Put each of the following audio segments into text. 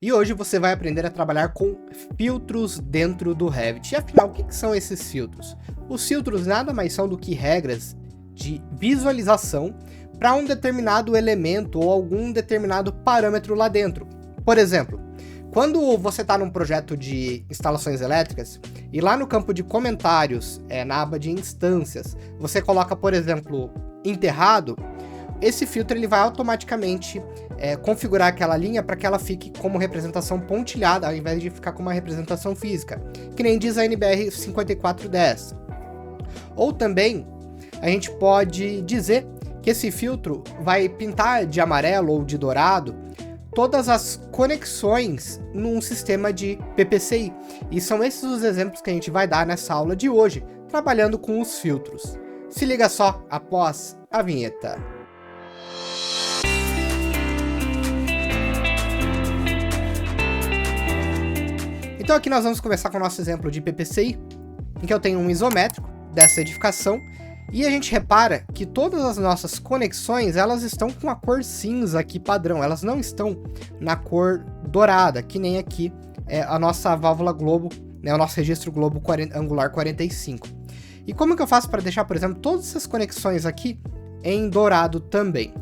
E hoje você vai aprender a trabalhar com filtros dentro do Revit. E afinal, o que são esses filtros? Os filtros nada mais são do que regras de visualização para um determinado elemento ou algum determinado parâmetro lá dentro. Por exemplo, quando você está num projeto de instalações elétricas e lá no campo de comentários, na aba de instâncias, você coloca, por exemplo, enterrado, esse filtro ele vai automaticamente configurar aquela linha para que ela fique como representação pontilhada, ao invés de ficar como uma representação física, que nem diz a NBR 5410. Ou também, a gente pode dizer que esse filtro vai pintar de amarelo ou de dourado todas as conexões num sistema de PPCI. E são esses os exemplos que a gente vai dar nessa aula de hoje, trabalhando com os filtros. Se liga só após a vinheta. Então aqui nós vamos começar com o nosso exemplo de PPCI, em que eu tenho um isométrico dessa edificação, e a gente repara que todas as nossas conexões, elas estão com a cor cinza aqui padrão, elas não estão na cor dourada, que nem aqui a nossa válvula globo, né, o nosso registro globo angular 45. E como que eu faço para deixar, por exemplo, todas essas conexões aqui em dourado também?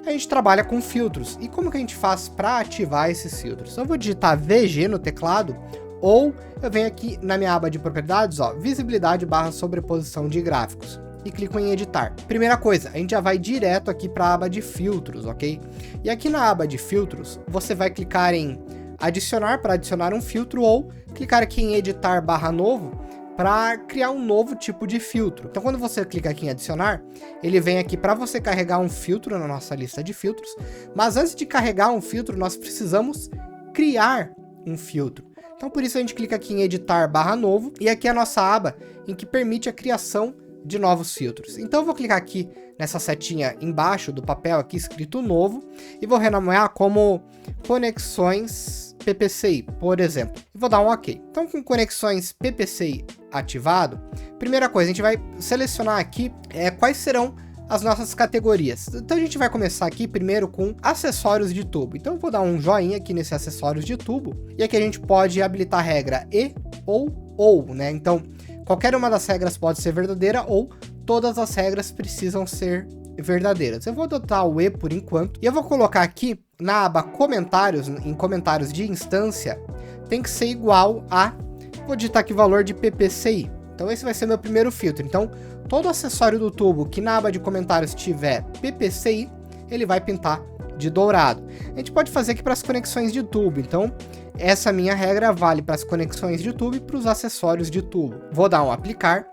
A gente trabalha com filtros. E como que a gente faz para ativar esses filtros? Eu vou digitar VG no teclado, ou eu venho aqui na minha aba de propriedades, ó, visibilidade / sobreposição de gráficos, e clico em editar. Primeira coisa, a gente já vai direto aqui para a aba de filtros, ok? E aqui na aba de filtros, você vai clicar em adicionar para adicionar um filtro, ou clicar aqui em editar / novo para criar um novo tipo de filtro. Então quando você clica aqui em adicionar, ele vem aqui para você carregar um filtro na nossa lista de filtros, mas antes de carregar um filtro, nós precisamos criar um filtro. Então por isso a gente clica aqui em editar / novo, e aqui é a nossa aba em que permite a criação de novos filtros. Então eu vou clicar aqui nessa setinha embaixo do papel aqui escrito novo, e vou renomear como conexões PPCI, por exemplo. E vou dar um OK. Então com conexões PPCI ativado, primeira coisa, a gente vai selecionar aqui quais serão as nossas categorias. Então a gente vai começar aqui primeiro com acessórios de tubo. Então eu vou dar um joinha aqui nesse acessórios de tubo, e aqui a gente pode habilitar a regra e ou, né? Então qualquer uma das regras pode ser verdadeira, ou todas as regras precisam ser verdadeiras. Eu vou adotar o e por enquanto, e eu vou colocar aqui na aba comentários, em comentários de instância, tem que ser igual a, vou digitar aqui o valor de PPCI. Então esse vai ser meu primeiro filtro. Então todo acessório do tubo que na aba de comentários tiver PPCI, ele vai pintar de dourado. A gente pode fazer aqui para as conexões de tubo. Então essa minha regra vale para as conexões de tubo e para os acessórios de tubo. Vou dar um aplicar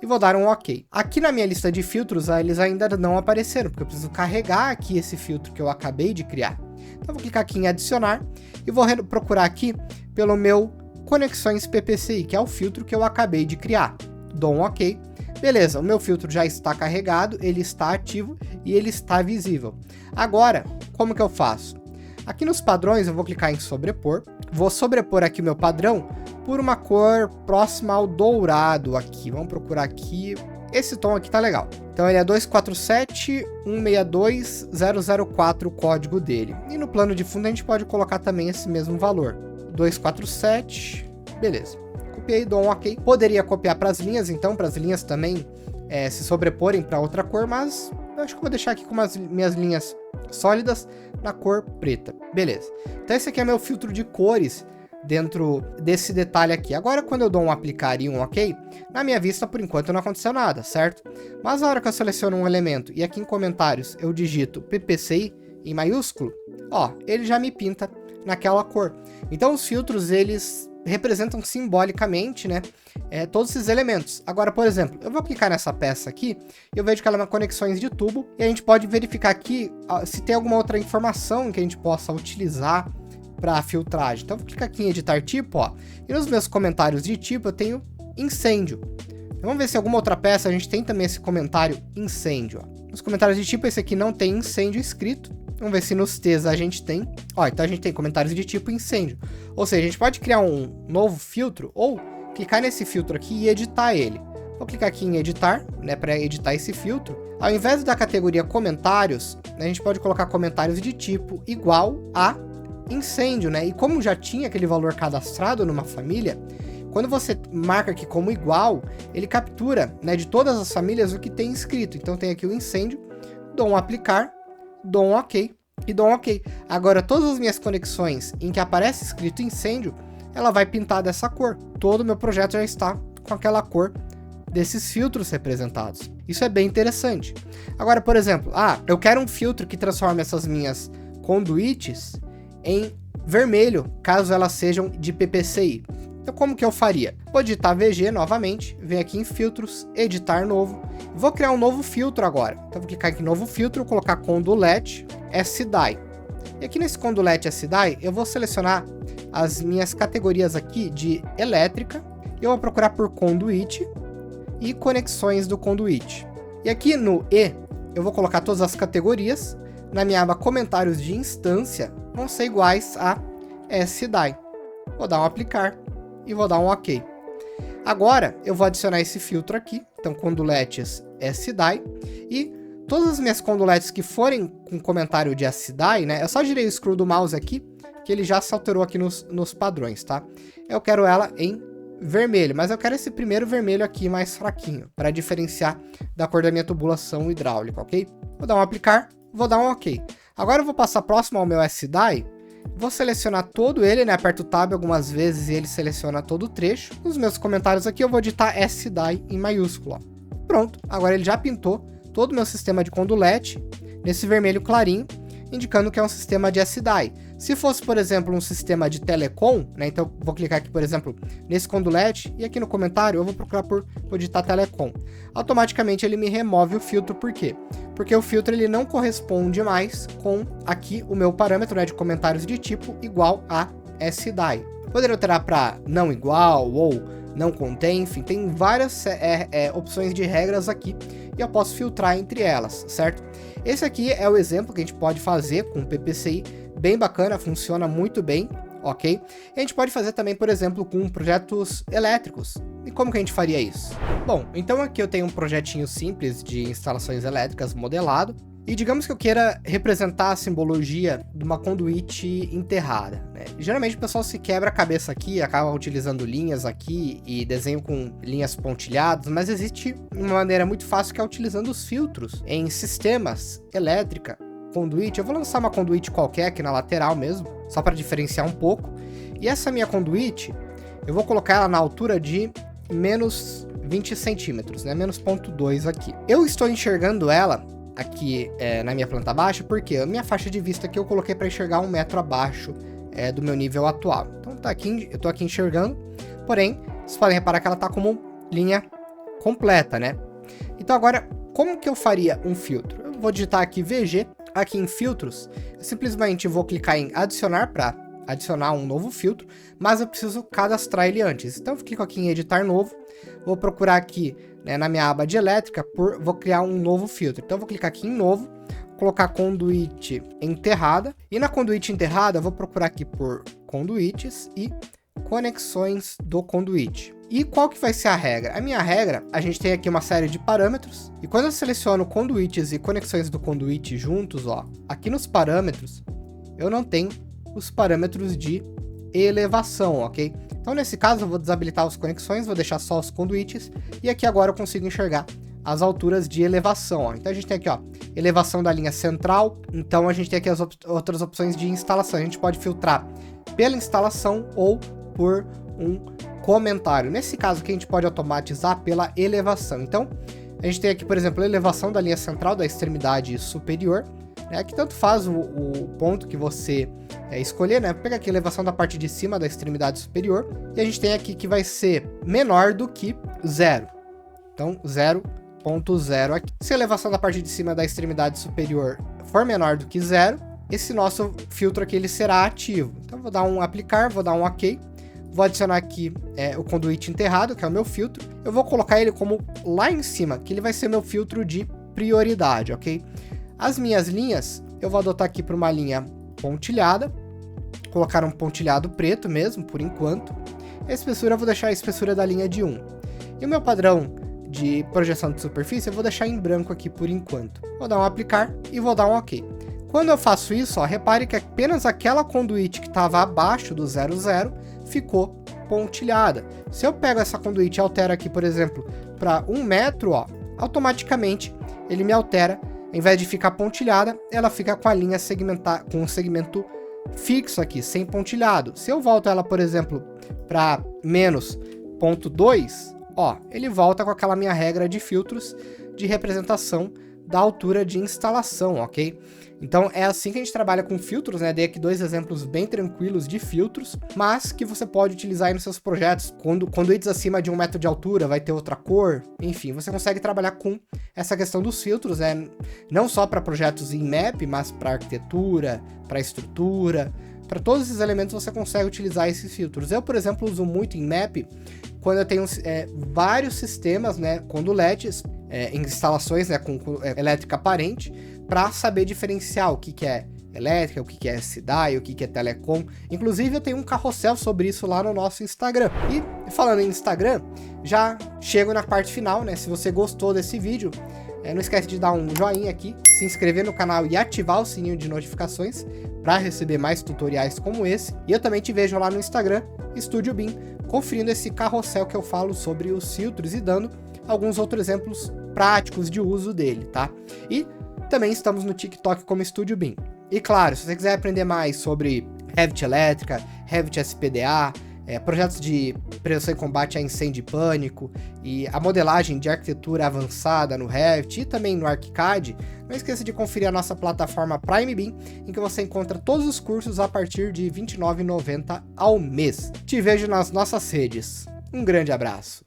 e vou dar um OK. Aqui na minha lista de filtros, eles ainda não apareceram, porque eu preciso carregar aqui esse filtro que eu acabei de criar. Então vou clicar aqui em adicionar e vou procurar aqui pelo meu conexões PPCI, que é o filtro que eu acabei de criar. Dou um OK. Beleza, o meu filtro já está carregado, ele está ativo e ele está visível. Agora, como que eu faço? Aqui nos padrões eu vou clicar em sobrepor, vou sobrepor aqui o meu padrão por uma cor próxima ao dourado aqui. Vamos procurar aqui, esse tom aqui tá legal. Então ele é 247.162.004 o código dele. E no plano de fundo a gente pode colocar também esse mesmo valor, 247, beleza. Copiei, dou um OK. Poderia copiar para as linhas, então, para as linhas também se sobreporem para outra cor, mas eu acho que vou deixar aqui com as minhas linhas sólidas na cor preta. Beleza. Então esse aqui é meu filtro de cores dentro desse detalhe aqui. Agora quando eu dou um aplicar e um OK, na minha vista por enquanto não aconteceu nada, certo? Mas na hora que eu seleciono um elemento e aqui em comentários eu digito PPCI em maiúsculo, ó, ele já me pinta naquela cor. Então os filtros, eles representam simbolicamente, né, todos esses elementos. Agora, por exemplo, eu vou clicar nessa peça aqui, e eu vejo que ela é uma conexões de tubo, e a gente pode verificar aqui se tem alguma outra informação que a gente possa utilizar para filtragem. Então eu vou clicar aqui em editar tipo, ó, e nos meus comentários de tipo eu tenho incêndio. Então, vamos ver se alguma outra peça a gente tem também esse comentário incêndio, ó. Nos comentários de tipo, esse aqui não tem incêndio escrito. Vamos ver se nos T's a gente tem. Ó, então a gente tem comentários de tipo incêndio. Ou seja, a gente pode criar um novo filtro, ou clicar nesse filtro aqui e editar ele. Vou clicar aqui em editar, né, para editar esse filtro. Ao invés da categoria comentários, né, a gente pode colocar comentários de tipo igual a incêndio, né? E como já tinha aquele valor cadastrado numa família, quando você marca aqui como igual, ele captura, né, de todas as famílias o que tem escrito. Então tem aqui o incêndio, dou um aplicar, dou um ok e dou um ok. Agora todas as minhas conexões em que aparece escrito incêndio, ela vai pintar dessa cor. Todo o meu projeto já está com aquela cor desses filtros representados. Isso é bem interessante. Agora, por exemplo, eu quero um filtro que transforme essas minhas conduítes em vermelho, caso elas sejam de PPCI. Então como que eu faria? Vou digitar VG novamente, venho aqui em filtros, editar novo, vou criar um novo filtro agora. Então vou clicar aqui em novo filtro, colocar Condulet SDye. E aqui nesse Condulet SDye, eu vou selecionar as minhas categorias aqui de elétrica, e eu vou procurar por conduíte e conexões do conduíte. E aqui no E, eu vou colocar todas as categorias, na minha aba comentários de instância, vão ser iguais a SDye. Vou dar um aplicar e vou dar um ok. Agora eu vou adicionar esse filtro aqui, então conduletes SDye, e todas as minhas conduletes que forem com comentário de SDye, né, eu só girei o scroll do mouse aqui, que ele já se alterou aqui nos padrões, tá? Eu quero ela em vermelho, mas eu quero esse primeiro vermelho aqui mais fraquinho, para diferenciar da cor da minha tubulação hidráulica, ok? Vou dar um aplicar, vou dar um ok. Agora eu vou passar próximo ao meu SDye, vou selecionar todo ele, né? Aperto o Tab algumas vezes e ele seleciona todo o trecho. Nos meus comentários aqui eu vou digitar SDye em maiúsculo, ó. Pronto, agora ele já pintou todo o meu sistema de condulet nesse vermelho clarinho, indicando que é um sistema de SDye. Se fosse, por exemplo, um sistema de telecom, né? Então vou clicar aqui, por exemplo, nesse condulet e aqui no comentário eu vou procurar vou digitar telecom. Automaticamente ele me remove o filtro, por quê? Porque o filtro ele não corresponde mais com aqui o meu parâmetro, né, de comentários de tipo igual a SDye. Poderia alterar para não igual ou não contém, enfim, tem várias opções de regras aqui e eu posso filtrar entre elas, certo? Esse aqui é o exemplo que a gente pode fazer com o PPCI, bem bacana, funciona muito bem, ok? E a gente pode fazer também, por exemplo, com projetos elétricos. E como que a gente faria isso? Bom, então aqui eu tenho um projetinho simples de instalações elétricas modelado, e digamos que eu queira representar a simbologia de uma conduíte enterrada, né? Geralmente o pessoal se quebra a cabeça aqui, acaba utilizando linhas aqui e desenho com linhas pontilhadas, mas existe uma maneira muito fácil que é utilizando os filtros em sistemas elétrica, conduíte. Eu vou lançar uma conduíte qualquer aqui na lateral mesmo, só para diferenciar um pouco. E essa minha conduíte, eu vou colocar ela na altura de menos 20 centímetros, né? Menos 0,2 aqui. Eu estou enxergando ela aqui na minha planta baixa, porque a minha faixa de vista aqui eu coloquei para enxergar 1 metro abaixo do meu nível atual. Então tá aqui, eu tô aqui enxergando, porém, vocês podem reparar que ela tá como linha completa, né? Então agora, como que eu faria um filtro? Eu vou digitar aqui VG, aqui em filtros, eu simplesmente vou clicar em adicionar para adicionar um novo filtro, mas eu preciso cadastrar ele antes. Então eu clico aqui em editar novo, vou procurar aqui, né, na minha aba de elétrica, vou criar um novo filtro. Então eu vou clicar aqui em novo, colocar conduíte enterrada, e na conduíte enterrada eu vou procurar aqui por conduítes e conexões do conduíte. E qual que vai ser a regra? A minha regra, a gente tem aqui uma série de parâmetros, e quando eu seleciono conduítes e conexões do conduíte juntos, ó, aqui nos parâmetros, eu não tenho os parâmetros de elevação, ok? Então nesse caso eu vou desabilitar as conexões, vou deixar só os conduítes, e aqui agora eu consigo enxergar as alturas de elevação, ó. Então a gente tem aqui, ó, elevação da linha central, então a gente tem aqui as outras opções de instalação, a gente pode filtrar pela instalação ou por um comentário. Nesse caso aqui a gente pode automatizar pela elevação. Então a gente tem aqui, por exemplo, a elevação da linha central da extremidade superior, né, que tanto faz o ponto que você escolher, né? Pega aqui a elevação da parte de cima da extremidade superior, e a gente tem aqui que vai ser menor do que 0. Então 0,0 aqui. Se a elevação da parte de cima da extremidade superior for menor do que 0, esse nosso filtro aqui ele será ativo. Então vou dar um aplicar, vou dar um ok, vou adicionar aqui o conduíte enterrado, que é o meu filtro. Eu vou colocar ele como lá em cima, que ele vai ser meu filtro de prioridade, ok? As minhas linhas, eu vou adotar aqui para uma linha pontilhada, colocar um pontilhado preto mesmo, por enquanto. A espessura, eu vou deixar a espessura da linha de 1. E o meu padrão de projeção de superfície, eu vou deixar em branco aqui por enquanto. Vou dar um aplicar e vou dar um ok. Quando eu faço isso, ó, repare que apenas aquela conduíte que estava abaixo do 00 ficou pontilhada. Se eu pego essa conduíte e altero aqui, por exemplo, para 1 metro, ó, automaticamente ele me altera, ao invés de ficar pontilhada, ela fica com a linha segmentar, com um segmento fixo aqui, sem pontilhado. Se eu volto ela, por exemplo, para menos 0,2, ó, ele volta com aquela minha regra de filtros de representação da altura de instalação, ok? Então é assim que a gente trabalha com filtros, né? Dei aqui 2 exemplos bem tranquilos de filtros, mas que você pode utilizar aí nos seus projetos. Conduítes acima de 1 metro de altura vai ter outra cor, enfim, você consegue trabalhar com essa questão dos filtros, né? Não só para projetos em map, mas para arquitetura, para estrutura, para todos esses elementos você consegue utilizar esses filtros. Eu, por exemplo, uso muito em map quando eu tenho vários sistemas, né, conduletes, em instalações, né, com elétrica aparente, para saber diferenciar o que é elétrica, o que é SDAI, o que é telecom. Inclusive eu tenho um carrossel sobre isso lá no nosso Instagram. E falando em Instagram, já chego na parte final, né? Se você gostou desse vídeo, não esquece de dar um joinha aqui, se inscrever no canal e ativar o sininho de notificações para receber mais tutoriais como esse. E eu também te vejo lá no Instagram, Estúdio BIM, conferindo esse carrossel que eu falo sobre os filtros e dando alguns outros exemplos práticos de uso dele, tá? E também estamos no TikTok como Estúdio BIM. E claro, se você quiser aprender mais sobre Revit Elétrica, Revit SPDA, projetos de prevenção e combate a incêndio e pânico, e a modelagem de arquitetura avançada no Revit e também no ArchiCAD, não esqueça de conferir a nossa plataforma Prime BIM, em que você encontra todos os cursos a partir de R$ 29,90 ao mês. Te vejo nas nossas redes. Um grande abraço!